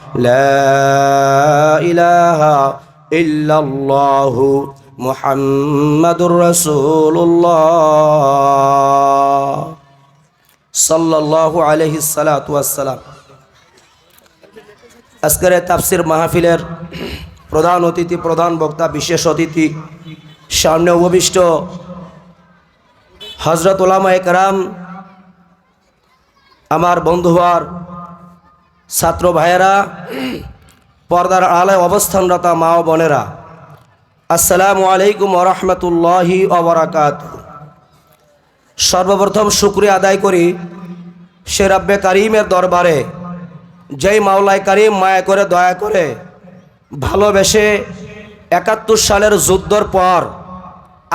لا إله إلا الله محمد رسول الله صلى الله عليه الصلاة والسلام। আজকের তাফসীর মাহফিলের প্রধান অতিথি, প্রধান বক্তা, বিশেষ অতিথি, সামনে উপবিষ্ট হযরত উলামায়ে কেরাম, আমার বন্ধুয়ার ছাত্র ভাইয়েরা, পর্দার আড়ালে অবস্থানরত মা ও বোনেরা, আসসালামু আলাইকুম ওয়া রাহমাতুল্লাহি ওয়া বারাকাতুহু। সর্বপ্রথম শুকরিয়া আদায় করি সে রব্বে কারীমের দরবারে, যেই মাওলায় কারীম মায়া করে, দয়া করে, ভালোবেসে ৭১ সালের যুদ্ধের পর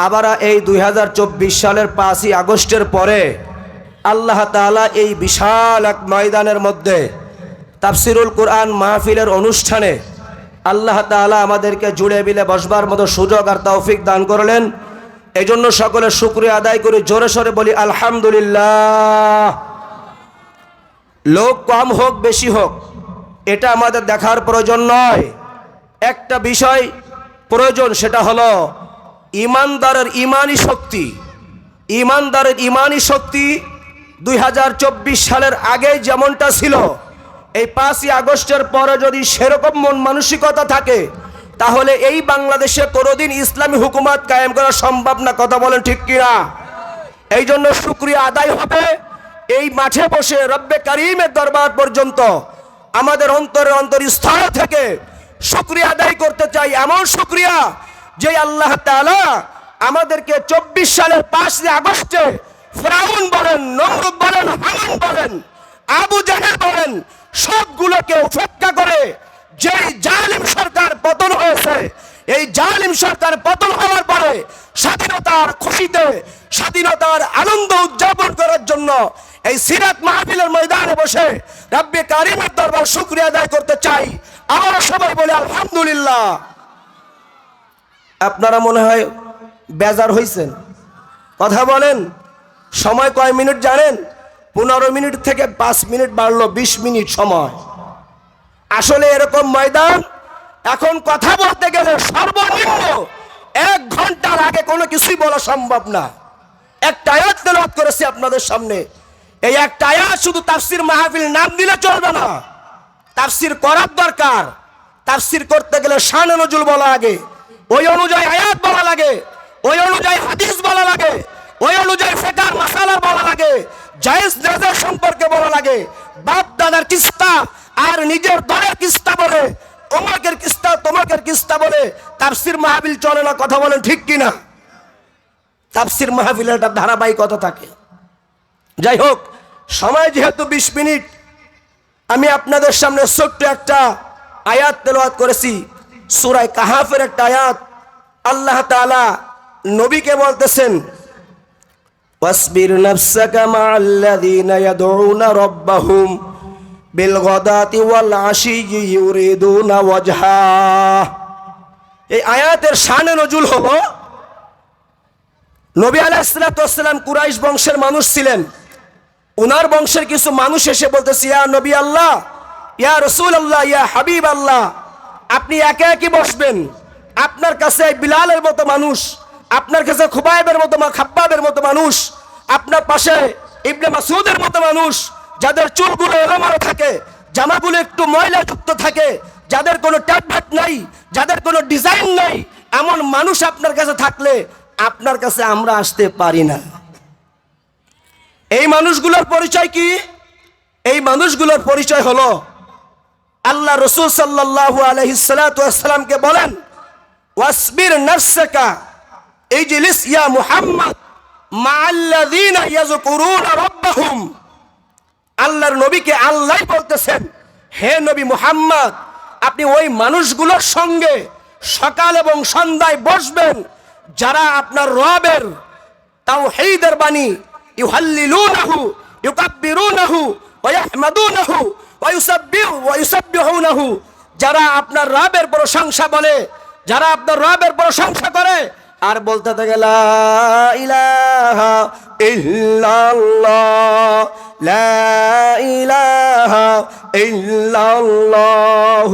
আবার এই ২০২৪ সালের ৫ই আগস্টের পরে আল্লাহ তাআলা এই বিশাল এক ময়দানের মধ্যে তাফসিরুল কোরআন মাহফিলের অনুষ্ঠানে আল্লাহ তাআলা আমাদেরকে জুড়ে মিলে বসবার মতো সুযোগ আর তৌফিক দান করলেন। এই জন্য সকলের শুকরিয়া আদায় করি, জোরে সোরে বলি আলহামদুলিল্লাহ। লোক কম হোক বেশি হোক এটা আমাদের দেখার প্রয়োজন নয়, একটা বিষয় প্রয়োজন, সেটা হলো ইমানদারের ইমানি শক্তি। ইমানদারের ইমানি শক্তি ২০২৪ সালের আগে যেমনটা ছিল, এই ৫ই আগস্টের পরে যদি সেরকম মন মানসিকতা থাকে তাহলে এই বাংলাদেশে কোনোদিন ইসলামী হুকুমত কায়েম করা সম্ভব না। কথা বলেন ঠিক কিনা? এই জন্য শুকরিয়া আদায় হবে এই মাঠে বসে রব্বে কারীমের দরবার পর্যন্ত আমাদের অন্তরস্থল থেকে শুকরিয়া আদায় করতে চাই। এমন শুকরিয়া যে আল্লাহ তাআলা আমাদেরকে ২৪ সালের ৫ই আগস্টে ফিরআউন বলেন, নমরুদ বলেন, হামান বলেন, আবু জাহেল বলেন, সবগুলোকে উপেক্ষা করে যেই জালিম সরকার পতন হয়েছে, এই জালিম সরকার পতন হওয়ার পরে স্বাধীনতার খুশিতে, স্বাধীনতার আনন্দ উদযাপন করার জন্য এই সিরাত মাহফিলের ময়দানে বসে রব্বে কারীমের দরবার শুকরিয়া আদায় করতে চাই। আমরা সবাই বলি আলহামদুলিল্লাহ। আপনারা মনে হয় বেজার হয়েছেন, কথা বলেন। সময় কয় মিনিট জানেন? ১৫ মিনিট থেকে ৫ মিনিট বাড়লো, ২০ মিনিট সময়। আসলে এরকম ময়দান এখন কথা বলতে গেলে সর্বনিম্ন ১ ঘন্টার আগে কোনো কিছুই বলা সম্ভব না। একটা আয়াত তেলাওয়াত করেছি আপনাদের সামনে, এই একটা আয়াত শুধু তাফসীর মাহফিল নাম দিলে চলবে না, তাফসীর করার দরকার। তাফসীর করতে গেলে শানে নজুল বলা লাগে, ওই অনুযায়ী আয়াত বলা লাগে, ওই অনুযায়ী হাদিস বলা লাগে, ওই অনুযায়ী ফিকহ মাসালা বলা লাগে, জায়েজ নাজায়েজ সম্পর্কে বলা লাগে, বাপ দাদার কিস্তা আর নিজের দলের কিস্তা বলে, অমুকের কিস্তা তমুকের কিস্তা বলে তাফসীর মাহফিল চলে না। কথা বলেন ঠিক কিনা? তাফসীর মাহফিলের একটা ধারাবাহিকতা থাকে। যাই হোক, সময় যেহেতু ২০ মিনিট, আমি আপনাদের সামনে ছোট্ট একটা আয়াত তেলাওয়াত করেছি, সূরা কাহাফের একটা আয়াত। আল্লাহ তাআলা নবীকে বলতেছেন, ওয়াসবির নাফসাকা মা'আল্লাযীনা ইয়াদউনা রাব্বাহুম বিল গাদাতি ওয়াল আশিয়্যি ইউরিদুনা ওয়াজহা। এই আয়াতের শানে নজুল হলো, নবী আলাইহিস সালাতু ওয়াস সালাম কুরাইশ বংশের মানুষ ছিলেন। ওনার বংশের কিছু মানুষ এসে বলতেছে, ইয়া নবী আল্লাহ, ইয়া রাসূলুল্লাহ, ইয়া হাবিব আল্লাহ, আপনি একা একই বসবেন, আপনার কাছে বিলালের মতো মানুষ, আপনার কাছে খুবাইবের মতো, খাব্বাবের মতো মানুষ, আপনার পাশে ইবনে মাসউদের মতো মানুষ, যাদের চুলগুলো এলোমেলো থাকে, জামাগুলো একটু ময়লাযুক্ত থাকে, যাদের কোনো ট্যাগভাট নাই, যাদের কোনো ডিজাইন নাই, এমন মানুষ আপনার কাছে থাকলে আপনার কাছে আমরা আসতে পারি না। এই মানুষগুলোর পরিচয় কি? এই মানুষগুলোর পরিচয় হলো, আল্লাহ রাসূল সাল্লাল্লাহু আলাইহি সাল্লাতু ওয়াস সালামকে বলেন, ওয়াসবির নাফসাকা ইজলিস ইয়া মুহাম্মদ মা'আল্লাযীনা ইয়াযকুরুনা রাব্বাহুম। আল্লাহর নবীকে আল্লাহ বলতেছেন, হে নবী মুহাম্মদ, আপনি ওই মানুষগুলোর সঙ্গে সকাল এবং সন্ধ্যায় বসবেন যারা আপনার রবের তাওহীদের বাণী ইউহাল্লিলুনাহু ইউকাব্বিরুনাহু ওয়া ইয়াহমাদুনাহু ওয়া ইউসাব্বিহুনাহু, যারা আপনার রবের প্রশংসা বলে, যারা আপনার রবের প্রশংসা করে আর বলতে থাকে লা ইলাহা ইল্লাল্লাহ, লা ইলাহা ইল্লাল্লাহ,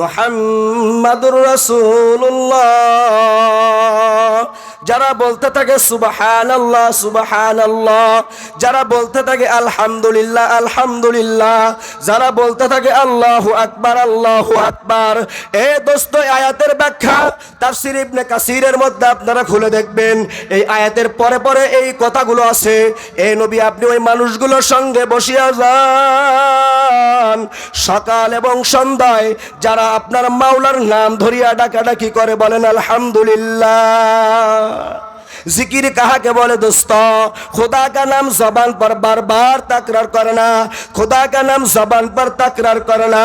মুহাম্মাদুর রাসূলুল্লাহ। যারা বলতে থাকে সুবহানাল্লাহ সুবহানাল্লাহ, যারা বলতে থাকে আলহামদুলিল্লাহ আলহামদুলিল্লাহ, যারা বলতে থাকে আল্লাহু আকবার আল্লাহু আকবার। এ দোস্ত, আয়াতের ব্যাখ্যা তাফসীর ইবনে কাসিরের মধ্যে আপনারা খুলে দেখবেন। এই আয়াতের পরে পরে এই কথাগুলো আছে। এই নবী, আপনি ওই মানুষগুলোর সঙ্গে বসিয়া যান সকাল এবং সন্ধ্যায়, যারা আপনার মাওলার নাম ধরিয়া ডাকাডাকি করে, বলেন আলহামদুলিল্লাহ। जिकिर कहा के बोले दोस्तों, खुदा का नाम जबान पर बार बार तकरार करना, खुदा का नाम जबान पर तकरार करना।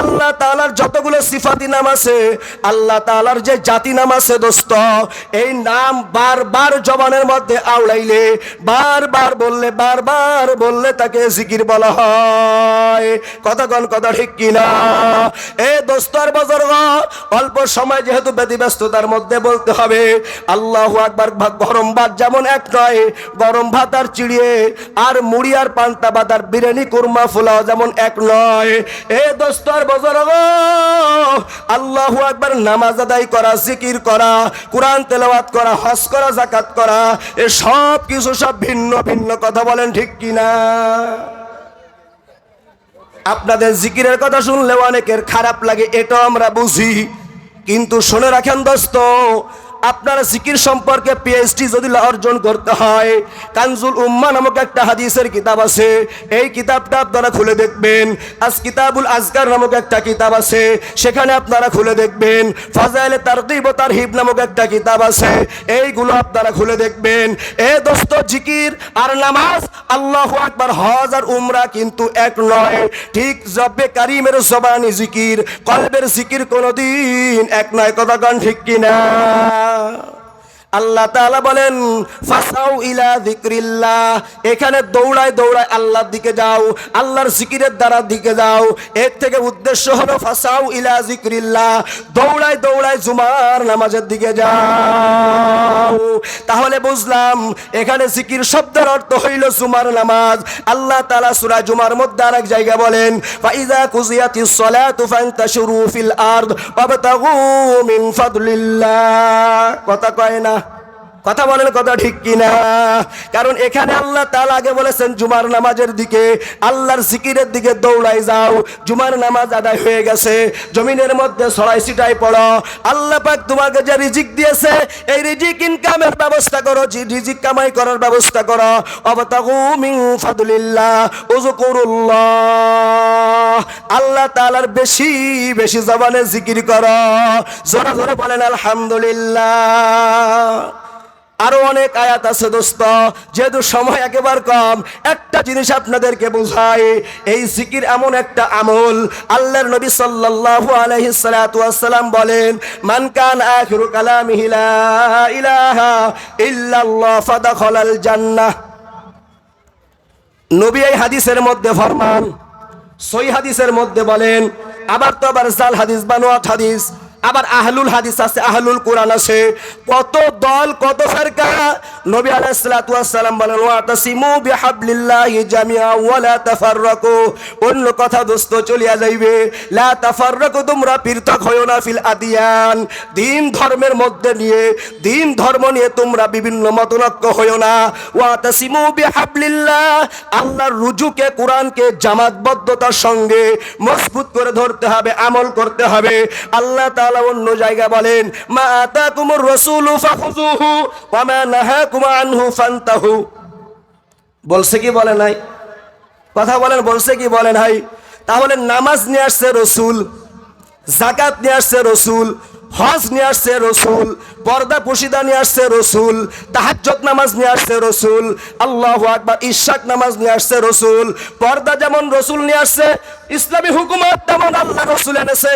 अल्लाह तालार যতগুলো সিফাতি নাম আছে, আল্লাহ তাআলার যে জাতি নাম আছে দোস্ত, এই নাম বারবার জবানের মধ্যে আওড়াইলে, বারবার বললে তাকে জিকির বলা হয়। কথা ঠিক কিনা? এ দোস্তর বুজুর্গ, অল্প সময় যেহেতু ব্যস্ততার মধ্যে বলতে হবে আল্লাহু আকবার। গরম ভাত যেমন এক নয়, গরম ভাত আর চিড়িয়ে আর মুড়ি আর পান্তা ভাত আর বিরিয়ানি কুরমা ফুলাও যেমন এক নয়। এ দোস্তর বুজুর্গ, আল্লাহু আকবার নামাজ আদায় করা, জিকির করা, কোরআন তেলাওয়াত করা, হজ করা, যাকাত করা, এ সব কিছু সব ভিন্ন ভিন্ন। কথা বলেন ঠিক কিনা? আপনাদের জিকিরের কথা শুনলে অনেকের খারাপ লাগে, এটাও আমরা বুঝি, কিন্তু শুনে রাখেন দোস্ত, আপনার জিকির সম্পর্কে পিএইচডি যদি অর্জন করতে হয়, কানজুল উম্মাহ নামক একটা হাদিসের কিতাব আছে, এই কিতাবটা আপনারা খুলে দেখবেন। কিতাবুল আজকার নামক একটা কিতাব আছে, সেখানে আপনারা খুলে দেখবেন। ফাজাইলে তারগিব ও তারহিব নামক একটা কিতাব আছে, এইগুলো আপনারা খুলে দেখবেন। এ দোস্ত, জিকির আর নামাজ, আল্লাহু আকবার, হজ আর উমরা কিন্তু এক নয়। ঠিক রব্বে কারীমের জবানি জিকির, কলবের জিকির কোনোদিন এক নয়। কথা কন ঠিক কিনা? আল্লাহ তাআলা বলেন ফাসাউ ইলা যিকরিল্লাহ, এখানে দৌড়ায় আল্লাহর দিকে যাও, আল্লাহর জিকিরের দ্বারা দিকে যাও। এর থেকে উদ্দেশ্য হলো ফাসাউ ইলা যিকরিল্লাহ, দৌড়ায় জুমার নামাজের দিকে যাও। তাহলে বুঝলাম এখানে জিকির শব্দের অর্থ হইল জুমার নামাজ। আল্লাহ তাআলা সূরা জুমার মধ্যে আরেক জায়গায় বলেন ফাইযা কুজিয়াতিস সালাতু ফান্তাশিরু ফিল আরদ ওয়াবতাগু মিন ফাদলিল্লাহ। কথা কয় না? কথা বলেন, কথা ঠিক কিনা? কারণ এখানে আল্লাহ তাআলা আগে বলেছেন জুমার নামাজের দিকে, আল্লাহর জিকিরের দিকে দৌড়াই যাও। জুমার নামাজ আদায় হয়ে গেছে, জমিনের মধ্যে ছড়াই ছিটাই পড়ো। আল্লাহ পাক তোমাকে যে রিজিক দিয়েছে, এই রিজিক ইনকামের ব্যবস্থা করো, রিজিক কামাই করার ব্যবস্থা করো। ওয়াবতাগু মিন ফাদলিল্লাহ ওয়াযকুরুল্লাহ, আল্লাহ তাআলার বেশি বেশি জবানে জিকির করো। জোরে জোরে বলেন আলহামদুলিল্লাহ। আরো অনেক আয়াত আছে দোস্ত, যেহেতু সময় একেবারে কম, একটা জিনিস আপনাদেরকে বোঝাই, এই জিকির এমন একটা আমল, আল্লাহর নবী সাল্লাল্লাহু আলাইহি সাল্লাতু ওয়াসসালাম বলেন মান কান আখিরু কালামিহি লা ইলাহা ইল্লাল্লাহ ফাদাখালাল জান্নাহ। নবী এই হাদিসের মধ্যে ফরমান, সহিহ হাদিসের মধ্যে বলেন, আবার তো আবার জাল হাদিস, বানোয়াট হাদিস, আবার আহলুল হাদিস আছে, আহলুল কোরআন আছে, কত দল কত ফেরকা। নবী আলাইহিস সালাতু ওয়াস সালাম বলেন ওয়াতাসিমু বিহাবলিল্লাহি জামিআ ওয়া লা তাফাররাকু। অন্য কথা দোস্ত চলিয়া যাইবে, লা তাফাররাকু, তোমরা পৃথক হইও না, ফিল আদিয়ান, দিন ধর্মের মধ্যে নিয়ে, দিন ধর্ম নিয়ে তোমরা বিভিন্ন মতনৈক্য হইও না। ওয়াতাসিমু বিহাবলিল্লাহ, আল্লাহর রুজুকে, কোরআনকে জামাতবদ্ধতার সঙ্গে মজবুত করে ধরতে হবে, আমল করতে হবে। আল্লাহ তাআলা অন্য জায়গা বলেন মা আতাকুমুর রাসূলু ফাখুযুহু ওয়া মা নাহাকুম আনহু ফান্তাহু। বলছে কি বলে নাই? কথা বলেন, বলছে কি বলে নাই? তাহলে নামাজ নিয়ে আসছে রাসূল, যাকাত নিয়ে আসছে রাসূল, হজ নিয়ে আসছে রাসূল, পর্দা পুশিদা নিয়ে আসছে রাসূল, তাহাজ্জুদ নামাজ নিয়ে আসছে রাসূল, আল্লাহু আকবার, ইশরাক নামাজ নিয়ে আসছে রাসূল। পর্দা যেমন রাসূল নিয়ে আসছে, ইসলামী হুকুমত তেমন আল্লাহ রাসূল রসুল এনেছে।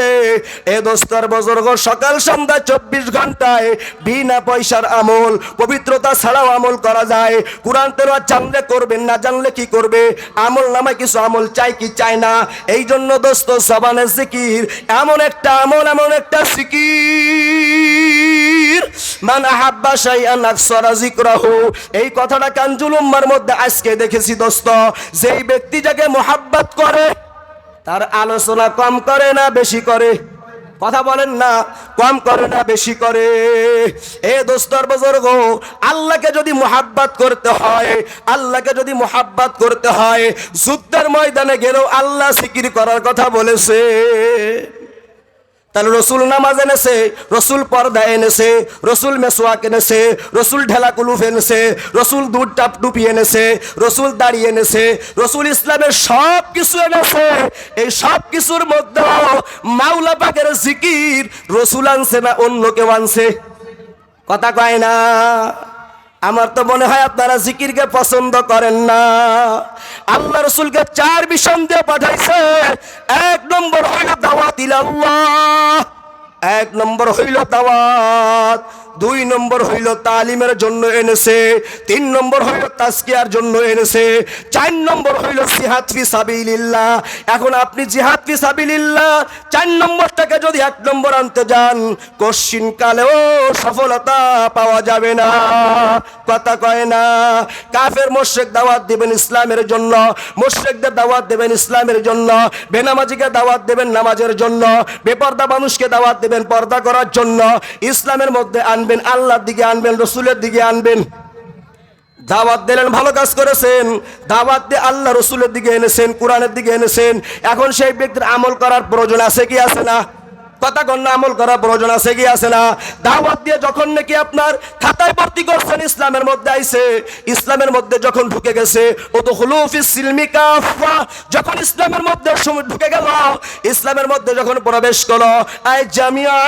এ দোস্তর বুজুর্গ, সকাল সন্ধ্যা 24 ঘন্টায় বিনা পয়সার আমল, পবিত্রতা ছাড়াও আমল করা যায়। কোরআন তেলাওয়াত জানলে করবেন, না জানলে কি করবে? আমল নামায় কিছু আমল চাই কি চাই না? এই জন্য দোস্ত জবানের জিকির এমন একটা আমল, এমন একটা জিকির, মান আহাব্বা শাইআন আকসারা যিকরাহু। এই কথাটা কানজুল উম্মার মধ্যে আজকে দেখেছি দোস্ত। যেই ব্যক্তি যাকে মোহাব্বত করে তার আলোচনা কম করে না বেশি করে? কথা বলেন না, কম করে না বেশি করে? এ দোস্তর বুজুর্গ, আল্লাহকে যদি মোহাব্বত করতে হয়, আল্লাহকে যদি মোহাব্বত করতে হয়, যুদ্ধের ময়দানে গেলেও আল্লাহ জিকির করার কথা বলেছে। তাহলে রসুল নামাজ এনেছে, রসুল পর্দা এনেছে, রসুল মেসওয়াক এনেছে, রসুল ঢেলা কুলুফ এনেছে, রসুল দুধ টাপ টুপি এনেছে, রসুল দাড়ি এনেছে, রসুল ইসলামের সব কিছু এনেছে। এই সব কিছুর মধ্যে মাওলা পাকের জিকির রসুল আনছে না অন্য কেউ আনছে? কথা কয় না। আমার তো মনে হয় আপনারা জিকিরকে পছন্দ করেন না। আল্লাহ রসুলকে 4 মিশন দিয়ে পাঠাইছে। 1 নম্বর হইল দাওয়াত ইলাল্লাহ, 1 নম্বর হইল দাওয়াত, 2 নম্বর হইল তালিমের জন্য এনেছে, 3 নম্বর হইল তাজকিয়ার জন্য এনেছে, 4 নম্বর হইল জিহাদ ফি সাবিলিল্লাহ। এখন আপনি জিহাদ ফি সাবিলিল্লাহ 4 নম্বরটাকে যদি 1 নম্বর আনতে যান, কশিন কালেও সফলতা পাওয়া যাবে না। কথা কয় না। কাফের মুশরিক দাওয়াত দিবেন ইসলামের জন্য, মুশরিকদের দাওয়াত দেবেন ইসলামের জন্য, বেনামাজিকে দাওয়াত দেবেন নামাজের জন্য, বেপর্দা মানুষকে দাওয়াত দেবেন পর্দা করার জন্য। ইসলামের মধ্যে আনবেন, আল্লাহর দিকে আনবেন, রসুলের দিকে আনবেন। দাওয়াত দিলেন, ভালো কাজ করেছেন। দাওয়াত দিয়ে আল্লাহ রসুলের দিকে এনেছেন, কোরআনের দিকে এনেছেন। এখন সেই ব্যক্তির আমল করার প্রয়োজন আছে কি আছে না? কথা কন না, আমল করার প্রয়োজন আছে কি আছে না? দাওয়াত দিয়ে যখন নাকি আপনার খাতায় ভর্তি করছেন, ইসলামের মধ্যে আইছে, ইসলামের মধ্যে যখন ঢুকে গেছে, উদখুলু ফিস সিলমি কাফা, যখন ইসলামের মধ্যে ঢুকে গেল, ইসলামের মধ্যে যখন প্রবেশ করলো, আই জামিয়া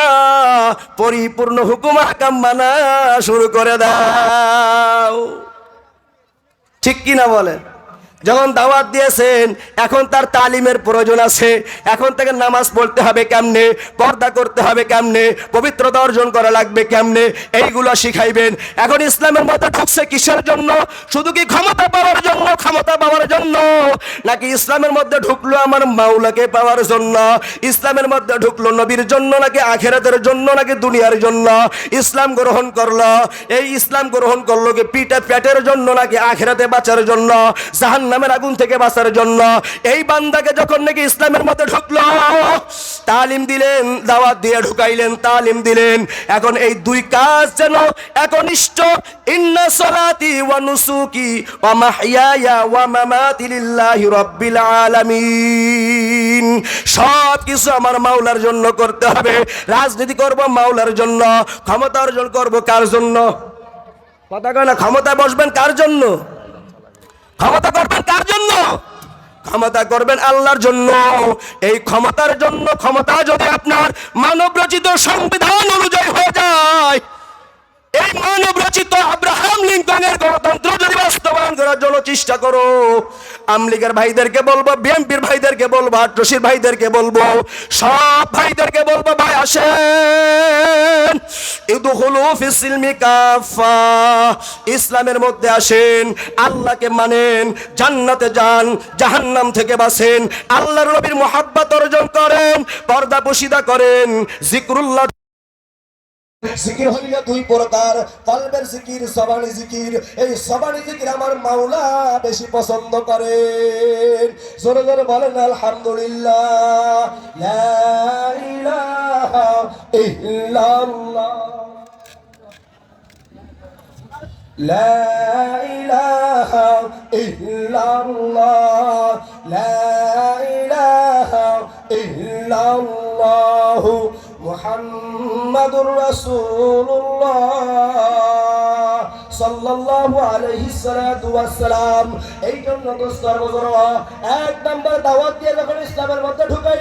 পরিপূর্ণ হুকুম আহকাম মানা শুরু করে দাও। ঠিক কি না বলেন? যখন দাওয়াত দিয়েছেন, এখন তার তালিমের প্রয়োজন আছে। এখন থেকে নামাজ পড়তে হবে কেমনে, পর্দা করতে হবে কেমনে, পবিত্রতা অর্জন করা লাগবে কেমনে, এইগুলো শিখাইবেন। এখন ইসলামের মধ্যে ঢুকছে কিসের জন্য? শুধু কি ক্ষমতা পাওয়ার জন্য? ক্ষমতা পাওয়ার জন্য? নাকি ইসলামের মধ্যে ঢুকলো আমার মাওলাকে পাওয়ার জন্য? ইসলামের মধ্যে ঢুকলো নবীর জন্য, নাকি আখিরাতের জন্য, নাকি দুনিয়ার জন্য? ইসলাম গ্রহণ করলো, এই ইসলাম গ্রহণ করলো কি পেটের জন্য, নাকি আখিরাতে বাঁচার জন্য, জাহান্নামের আগুন থেকে বাঁচার জন্য? এই বান্দাকে যখন নাকি ইসলামের মধ্যে ঢুকলো, তালিম দিলেন, দাওয়াত দিয়ে ঢুকাইলেন, তালিম দিলেন। এখন এই 2 কাজ যেন একনিষ্ঠ, ইন্না সালাতি ওয়া নুসুকি ওয়া মাহইয়ায়া ওয়া মামাতি লিল্লাহি রাব্বিল আলামিন। সব কিছু আমার মাওলার জন্য করতে হবে। রাজনীতি করব মাওলার জন্য, ক্ষমতা অর্জন করব কার জন্য? কথা কয় না। ক্ষমতা বসবেন কার জন্য? ক্ষমতা করবেন কার জন্য? ক্ষমতা করবেন আল্লাহর জন্য। এই ক্ষমতার জন্য, ক্ষমতা যদি আপনার মানব রচিত সংবিধান অনুযায়ী হয়ে যায়, এই মানব রচিত আব্রাহাম লিঙ্কনের গণতন্ত্র যদি বাস্তবায়ন করার জন্য চেষ্টা করো, আমলিগের ভাইদেরকে বলবো, বিএনপির ভাইদেরকে বলবো, আটরশির ভাইদেরকে বলবো, সব ভাইদেরকে বলবো, ভাই আসেন, ইদখুলু ফিস সিলমি কাফা, ইসলামের মধ্যে আসেন, আল্লাহকে মানেন, জান্নাতে যান, জাহান্নাম থেকে বাঁচেন, আল্লাহর নবীর মুহাব্বত অর্জন করেন, পর্দা পুশিদা করেন, জিকরুল্লাহ। জিকির হইল 2 প্রকার, কলবের জিকির, জবানি জিকির। এই জবানি জিকির আমার মাওলা বেশি পছন্দ করেন। জোরে জোরে বলেন আলহামদুলিল্লাহ। লা ইলাহা ইল্লাল্লাহ, লা ইলাহা ইল্লাল্লাহ, লা ইলাহা ইল্লাল্লাহ, মুহাম্মাদুর রাসূলুল্লাহ সাল্লাল্লাহু আলাইহি সাল্লাতু ওয়াস সালাম। এই জন্য দোস্ত 1 নম্বর দাওয়াত দিয়ে যখন ইসলামের মধ্যে ঢুকাই